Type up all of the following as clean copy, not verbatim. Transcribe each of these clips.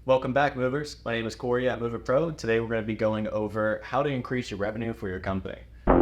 Welcome back, movers. My name is Corey at MoveitPro, and today we're going to be going over how to increase your revenue for your company. We're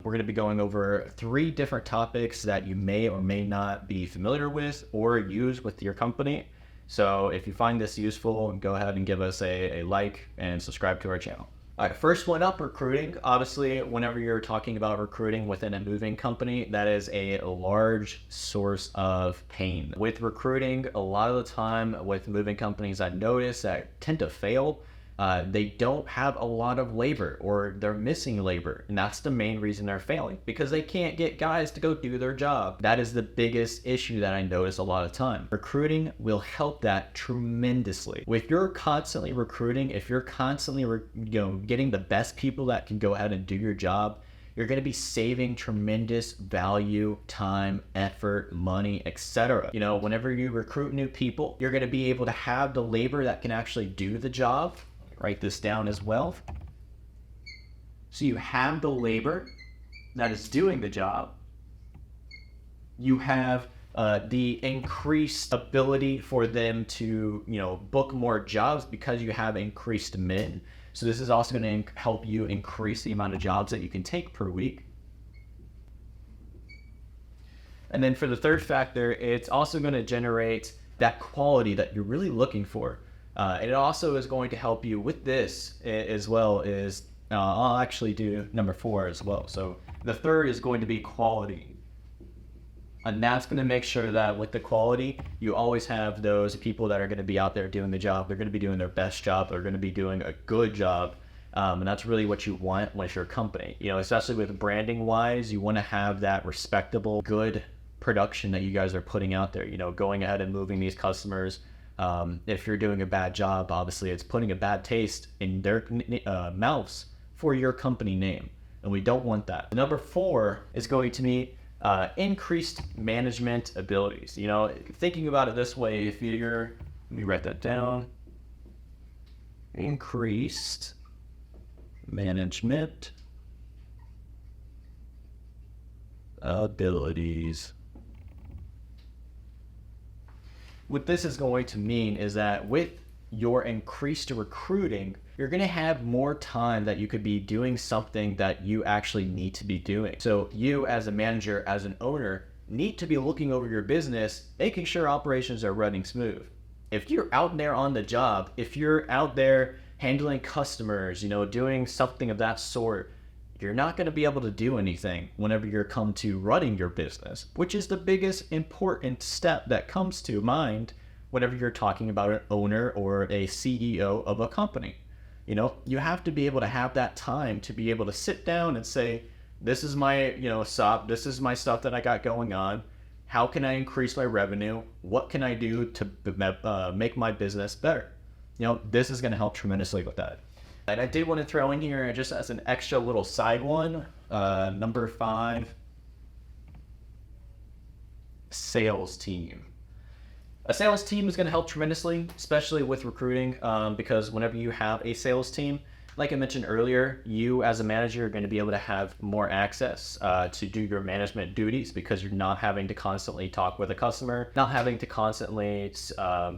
going to be going over 3 different topics that you may or may not be familiar with or use with your company. So if you find this useful, go ahead and give us a like and subscribe to our channel. All right, first one up, recruiting. Obviously, whenever you're talking about recruiting within a moving company, that is a large source of pain. With recruiting, a lot of the time with moving companies, I notice that tend to fail. They don't have a lot of labor, or they're missing labor, and that's the main reason they're failing, because they can't get guys to go do their job. That is the biggest issue that I notice a lot of time. Recruiting will help that tremendously. If you're constantly recruiting, if you're constantly getting the best people that can go ahead and do your job, you're going to be saving tremendous value, time, effort, money, etc. Whenever you recruit new people, you're going to be able to have the labor that can actually do the job. Write this down as well. So you have the labor that is doing the job. You have the increased ability for them to, book more jobs because you have increased men. So this is also going to help you increase the amount of jobs that you can take per week. And then for the third factor, it's also going to generate that quality that you're really looking for. And it also is going to help you with this as well as, I'll actually do number 4 as well. So the third is going to be quality. And that's going to make sure that with the quality, you always have those people that are going to be out there doing the job. They're going to be doing their best job. They're going to be doing a good job. And that's really what you want with your company. Especially with branding wise, you want to have that respectable, good production that you guys are putting out there, going ahead and moving these customers. If you're doing a bad job, obviously it's putting a bad taste in their mouths for your company name, and we don't want that. Number 4 is going to be increased management abilities. Thinking about it this way, let me write that down. Increased management abilities. What this is going to mean is that with your increased recruiting, you're going to have more time that you could be doing something that you actually need to be doing. So you as a manager, as an owner, need to be looking over your business, making sure operations are running smooth. If you're out there on the job, if you're out there handling customers, doing something of that sort, you're not going to be able to do anything whenever you're come to running your business, which is the biggest important step that comes to mind whenever you're talking about an owner or a CEO of a company. You have to be able to have that time to be able to sit down and say, this is my, SOP, this is my stuff that I got going on. How can I increase my revenue? What can I do to make my business better? This is going to help tremendously with that. And I did want to throw in here just as an extra little side one, number 5, sales team. A sales team is going to help tremendously, especially with recruiting, because whenever you have a sales team, like I mentioned earlier, you as a manager are going to be able to have more access to do your management duties, because you're not having to constantly talk with a customer, not having to constantly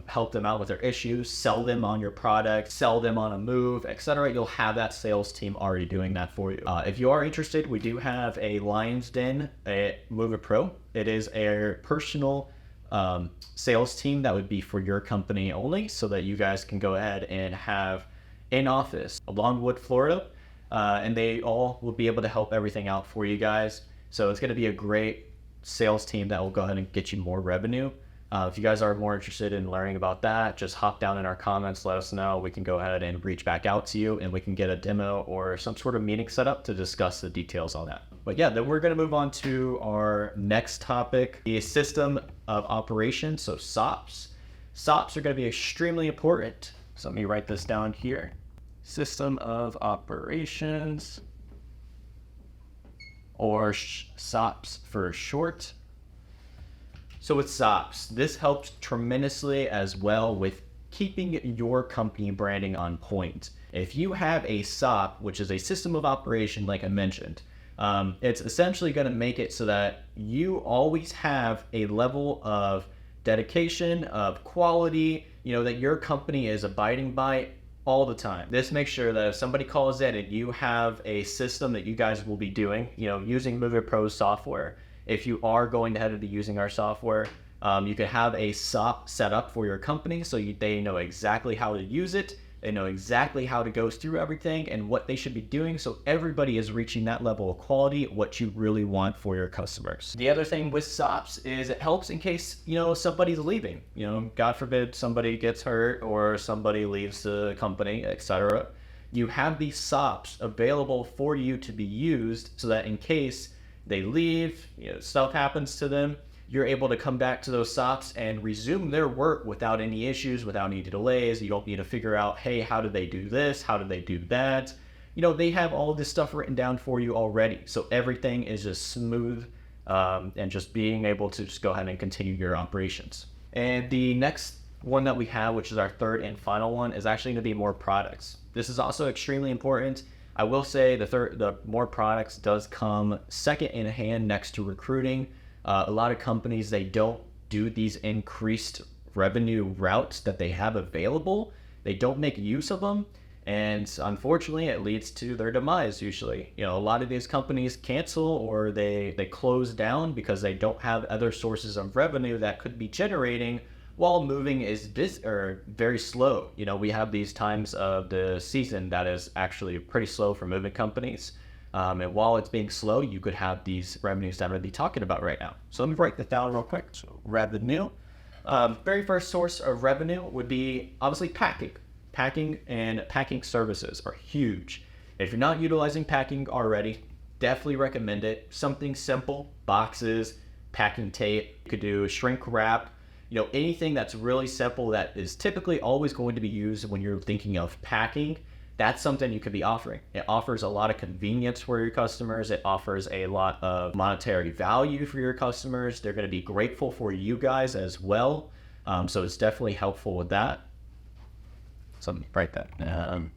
help them out with their issues, sell them on your product, sell them on a move, etc. You'll have that sales team already doing that for you. If you are interested, we do have a Lion's Den at MoveitPro. It is a personal sales team that would be for your company only, so that you guys can go ahead and have in office Longwood, Florida, and they all will be able to help everything out for you guys. So it's going to be a great sales team that will go ahead and get you more revenue. If you guys are more interested in learning about that, just hop down in our comments, let us know. We can go ahead and reach back out to you, and we can get a demo or some sort of meeting set up to discuss the details on that. But yeah, then we're going to move on to our next topic, the system of operations, so SOPs. SOPs are going to be extremely important. So let me write this down here. System of operations, or SOPs for short. So with SOPs, this helps tremendously as well with keeping your company branding on point. If you have a SOP, which is a system of operation, like I mentioned, it's essentially going to make it so that you always have a level of dedication, of quality, that your company is abiding by all the time. This makes sure that if somebody calls in and you have a system that you guys will be doing, using MoveitPro software, if you are going ahead and be using our software, you can have a SOP set up for your company so they know exactly how to use it. They know exactly how to go through everything and what they should be doing, so everybody is reaching that level of quality, what you really want for your customers. The other thing with SOPs is it helps in case, somebody's leaving. God forbid somebody gets hurt or somebody leaves the company, etc. You have these SOPs available for you to be used so that in case they leave, stuff happens to them, you're able to come back to those SOPs and resume their work without any issues, without any delays. You don't need to figure out, hey, how did they do this? How did they do that? They have all of this stuff written down for you already. So everything is just smooth and just being able to just go ahead and continue your operations. And the next one that we have, which is our third and final one, is actually going to be more products. This is also extremely important. I will say the more products does come second in hand next to recruiting. A lot of companies, they don't do these increased revenue routes that they have available. They don't make use of them. And unfortunately, it leads to their demise usually. A lot of these companies cancel or they close down because they don't have other sources of revenue that could be generating while moving is very slow. We have these times of the season that is actually pretty slow for moving companies. And while it's being slow, you could have these revenues that I'm going to be talking about right now. So let me break that down real quick. So revenue. Very first source of revenue would be obviously packing. Packing and packing services are huge. If you're not utilizing packing already, definitely recommend it. Something simple, boxes, packing tape. You could do shrink wrap. Anything that's really simple that is typically always going to be used when you're thinking of packing. That's something you could be offering. It offers a lot of convenience for your customers. It offers a lot of monetary value for your customers. They're going to be grateful for you guys as well. So it's definitely helpful with that. So let me write that down.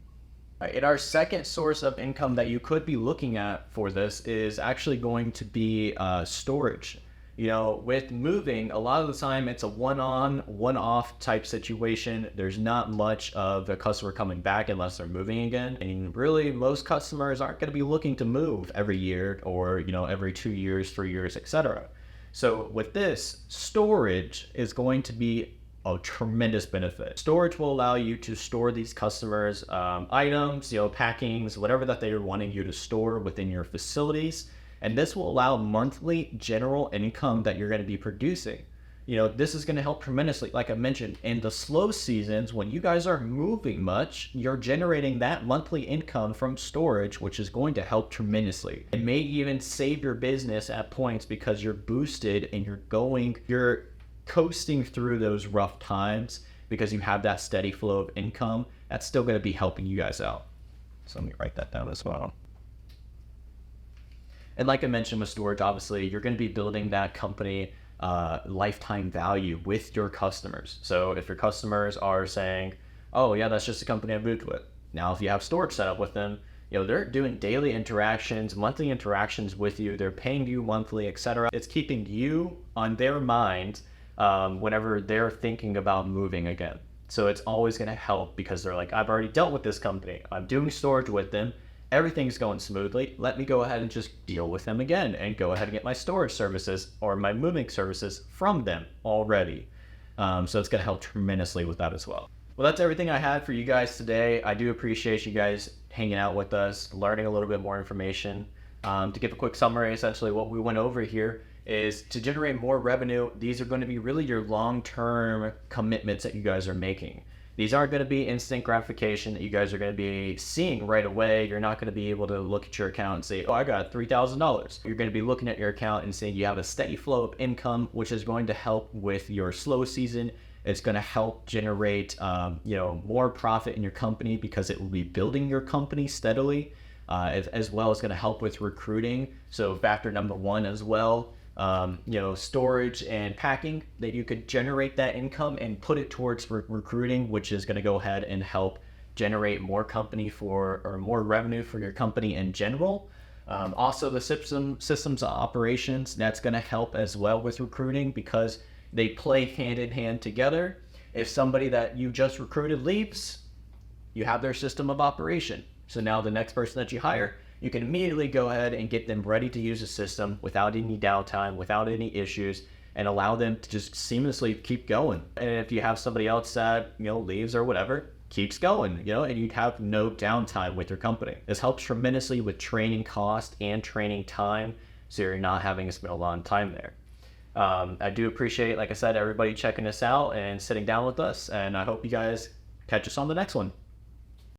And our second source of income that you could be looking at for this is actually going to be storage. With moving, a lot of the time it's a one-on, one-off type situation. There's not much of the customer coming back unless they're moving again. And really, most customers aren't going to be looking to move every year or, every 2 years, 3 years, etc. So with this, storage is going to be a tremendous benefit. Storage will allow you to store these customers' items, packings, whatever that they are wanting you to store within your facilities. And this will allow monthly general income that you're going to be producing. This is going to help tremendously. Like I mentioned, in the slow seasons, when you guys aren't moving much, you're generating that monthly income from storage, which is going to help tremendously. It may even save your business at points because you're boosted and you're coasting through those rough times because you have that steady flow of income. That's still going to be helping you guys out. So let me write that down as well. And like I mentioned with storage, obviously, you're going to be building that company lifetime value with your customers. So if your customers are saying, oh, yeah, that's just a company I moved with. Now, if you have storage set up with them, they're doing daily interactions, monthly interactions with you. They're paying you monthly, etc. It's keeping you on their mind whenever they're thinking about moving again. So it's always going to help because they're like, I've already dealt with this company. I'm doing storage with them. Everything's going smoothly. Let me go ahead and just deal with them again and go ahead and get my storage services or my moving services from them already. So it's going to help tremendously with that as well. Well, that's everything I had for you guys today. I do appreciate you guys hanging out with us, learning a little bit more information. To give a quick summary, essentially what we went over here is to generate more revenue. These are going to be really your long-term commitments that you guys are making. These aren't going to be instant gratification that you guys are going to be seeing right away. You're not going to be able to look at your account and say, oh, I got $3,000. You're going to be looking at your account and saying you have a steady flow of income, which is going to help with your slow season. It's going to help generate, more profit in your company because it will be building your company steadily, as well as going to help with recruiting. So factor number one as well. Storage and packing, that you could generate that income and put it towards recruiting, which is going to go ahead and help generate more more revenue for your company in general. Also the systems operations, that's going to help as well with recruiting because they play hand in hand together. If somebody that you just recruited leaves, you have their system of operation. So now the next person that you hire, you can immediately go ahead and get them ready to use the system without any downtime, without any issues, and allow them to just seamlessly keep going. And if you have somebody else that, leaves or whatever, keeps going, and you have no downtime with your company. This helps tremendously with training cost and training time, so you're not having to spend a lot of time there. I do appreciate, like I said, everybody checking us out and sitting down with us, and I hope you guys catch us on the next one.